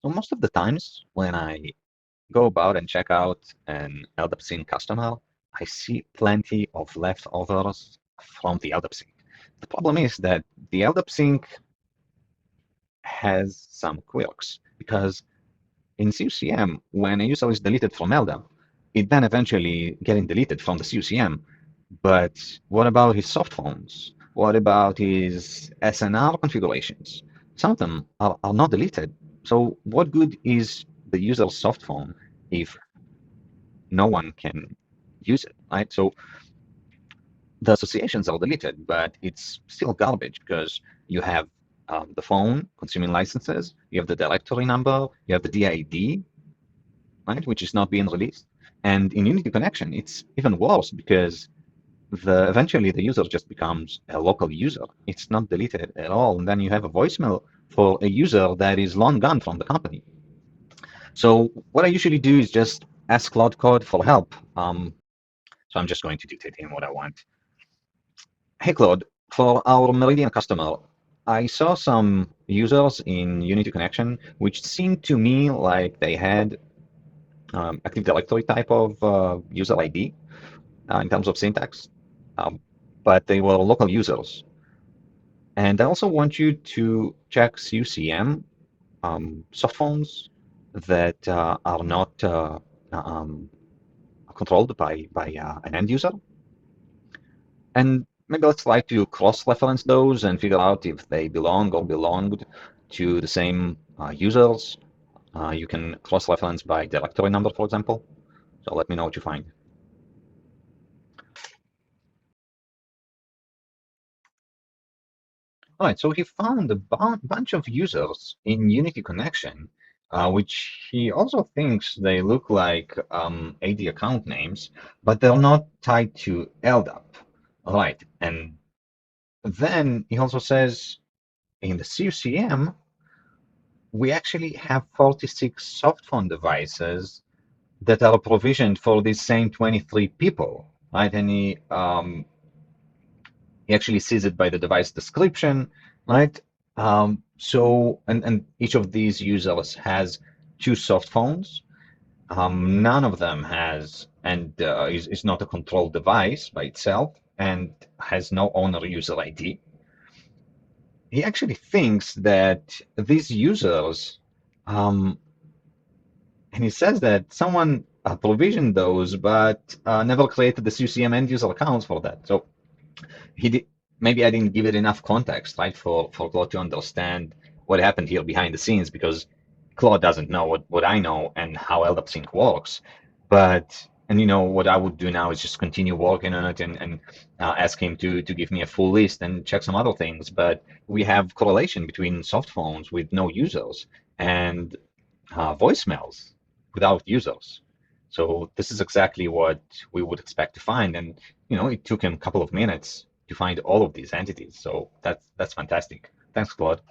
So most of the times when I go about and check out an LDAP-synced customer, I see plenty of leftovers from the LDAP-sync. The problem is that the LDAP-sync has some quirks because in CUCM, when a user is deleted from LDAP, it then eventually getting deleted from the CUCM. But what about his soft phones? What about his SNR configurations? Some of them are not deleted. So what good is the user's soft phone if no one can use it, right? So the associations are deleted, but it's still garbage because you have the phone consuming licenses, you have the directory number, you have the DID, right, which is not being released. And in Unity Connection, it's even worse because eventually the user just becomes a local user. It's not deleted at all. And then you have a voicemail for a user that is long gone from the company. So what I usually do is just ask Cloud Code for help. So I'm just going to dictate him what I want. Hey, Claude, for our Meridian customer, I saw some users in Unity Connection which seemed to me like they had Active Directory type of user ID in terms of syntax, but they were local users. And I also want you to check CUCM soft phones that are not controlled by an end user. And maybe let's try to cross-reference those and figure out if they belong or belonged to the same users. You can cross-reference by directory number, for example. So let me know what you find. All right, so he found a bunch of users in Unity Connection, which he also thinks they look like AD account names, but they're not tied to LDAP. All right, and then he also says in the CUCM, we actually have 46 soft phone devices that are provisioned for these same 23 people, right? And he actually sees it by the device description, right? And each of these users has 2 soft phones. None of them has and is not a controlled device by itself and has no owner user ID. He actually thinks that these users, and he says that someone provisioned those, but never created the CUCM end user accounts for that. So he did, maybe I didn't give it enough context, right, for Claude to understand what happened here behind the scenes, because Claude doesn't know what I know and how LDAP-sync works. And what I would do now is just continue working on it and ask him to give me a full list and check some other things. But we have correlation between soft phones with no users and voicemails without users. So this is exactly what we would expect to find. And it took him a couple of minutes to find all of these entities. So that's fantastic. Thanks, Claude.